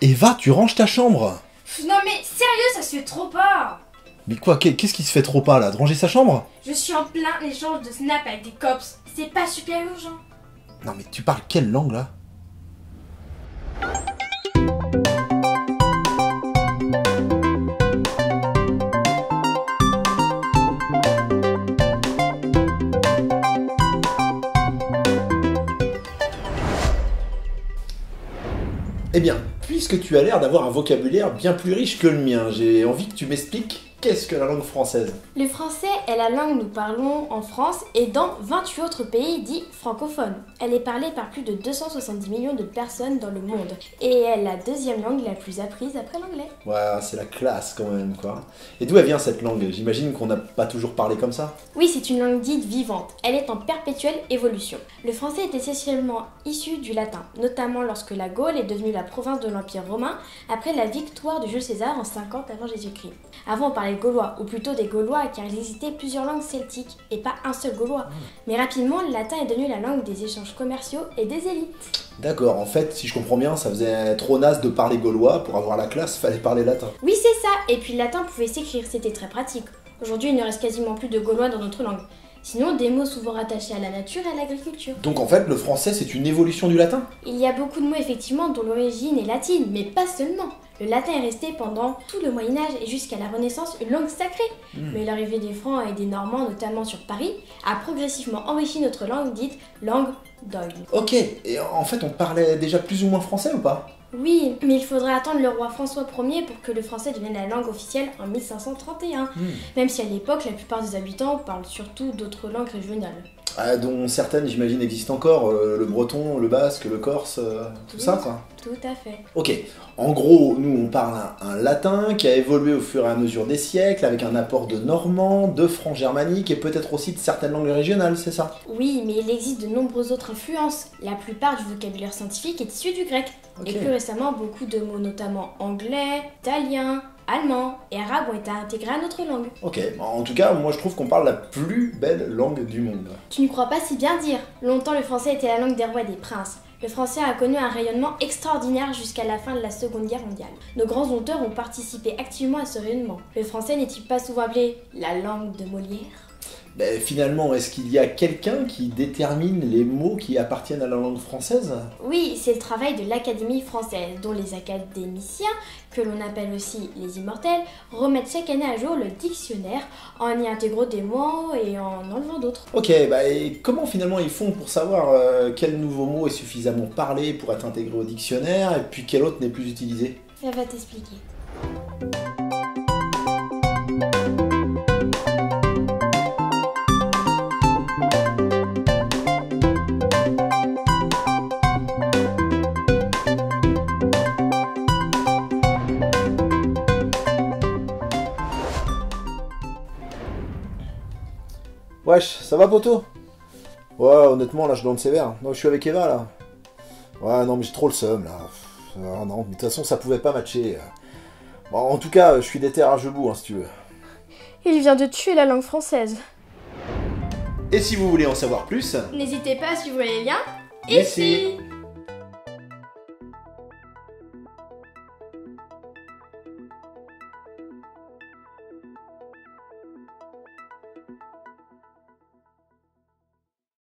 Eva, tu ranges ta chambre? Non mais sérieux, ça se fait trop pas. Mais quoi, qu'est-ce qui se fait trop pas là? De ranger sa chambre? Je suis en plein échange de snap avec des cops. C'est pas super urgent. Non mais tu parles quelle langue là? Eh bien, puisque tu as l'air d'avoir un vocabulaire bien plus riche que le mien, j'ai envie que tu m'expliques qu'est-ce que la langue française. Le français est la langue que nous parlons en France et dans 28 autres pays dits francophones. Elle est parlée par plus de 270 millions de personnes dans le monde et est la deuxième langue la plus apprise après l'anglais. Ouais, c'est la classe quand même, quoi. Et d'où elle vient cette langue? J'imagine qu'on n'a pas toujours parlé comme ça. Oui, c'est une langue dite vivante. Elle est en perpétuelle évolution. Le français est essentiellement issu du latin, notamment lorsque la Gaule est devenue la province de l'Empire romain après la victoire de Jules César en 50 avant Jésus-Christ. Avant, on parlait gaulois, ou plutôt des Gaulois, car il existait plusieurs langues celtiques, et pas un seul gaulois. Mais rapidement, le latin est devenu la langue des échanges commerciaux et des élites. D'accord, en fait, si je comprends bien, ça faisait trop naze de parler gaulois, pour avoir la classe, fallait parler latin. Oui, c'est ça, et puis le latin pouvait s'écrire, c'était très pratique. Aujourd'hui, il ne reste quasiment plus de gaulois dans notre langue. Sinon, des mots souvent rattachés à la nature et à l'agriculture. Donc en fait, le français, c'est une évolution du latin? Il y a beaucoup de mots effectivement dont l'origine est latine, mais pas seulement. Le latin est resté pendant tout le Moyen-Âge et jusqu'à la Renaissance une langue sacrée. Mais l'arrivée des Francs et des Normands, notamment sur Paris, a progressivement enrichi notre langue dite langue d'oïl. Ok, et en fait, on parlait déjà plus ou moins français ou pas? Oui, mais il faudrait attendre le roi François Ier pour que le français devienne la langue officielle en 1531. Même si à l'époque, la plupart des habitants parlent surtout d'autres langues régionales. Ah, dont certaines, j'imagine, existent encore, le breton, le basque, le corse, tout ça, quoi. Tout à fait. Ok, en gros, nous, on parle un latin qui a évolué au fur et à mesure des siècles, avec un apport de normand, de franc germanique et peut-être aussi de certaines langues régionales, c'est ça? Oui, mais il existe de nombreuses autres influences. La plupart du vocabulaire scientifique est issu du grec. Ok. Et plus récemment, beaucoup de mots, notamment anglais, italien, allemand et arabe, ont été intégrés à notre langue. Ok, en tout cas, moi je trouve qu'on parle la plus belle langue du monde. Tu ne crois pas si bien dire. Longtemps, le français était la langue des rois et des princes. Le français a connu un rayonnement extraordinaire jusqu'à la fin de la Seconde Guerre mondiale. Nos grands auteurs ont participé activement à ce rayonnement. Le français n'est-il pas souvent appelé la langue de Molière ? Ben, finalement, est-ce qu'il y a quelqu'un qui détermine les mots qui appartiennent à la langue française? Oui, c'est le travail de l'Académie française, dont les académiciens, que l'on appelle aussi les immortels, remettent chaque année à jour le dictionnaire en y intégrant des mots et en enlevant d'autres. Ok, bah et comment finalement ils font pour savoir quel nouveau mot est suffisamment parlé pour être intégré au dictionnaire et puis quel autre n'est plus utilisé? Elle va t'expliquer. Wesh, ça va poto? Ouais, honnêtement, là je donne sévère. Non, je suis avec Eva là. Ouais, non, mais j'ai trop le seum là. Ah, non, mais de toute façon, ça pouvait pas matcher. Bon, en tout cas, je suis déter à genoux, hein, si tu veux. Il vient de tuer la langue française. Et si vous voulez en savoir plus, N'hésitez pas à suivre les liens ici.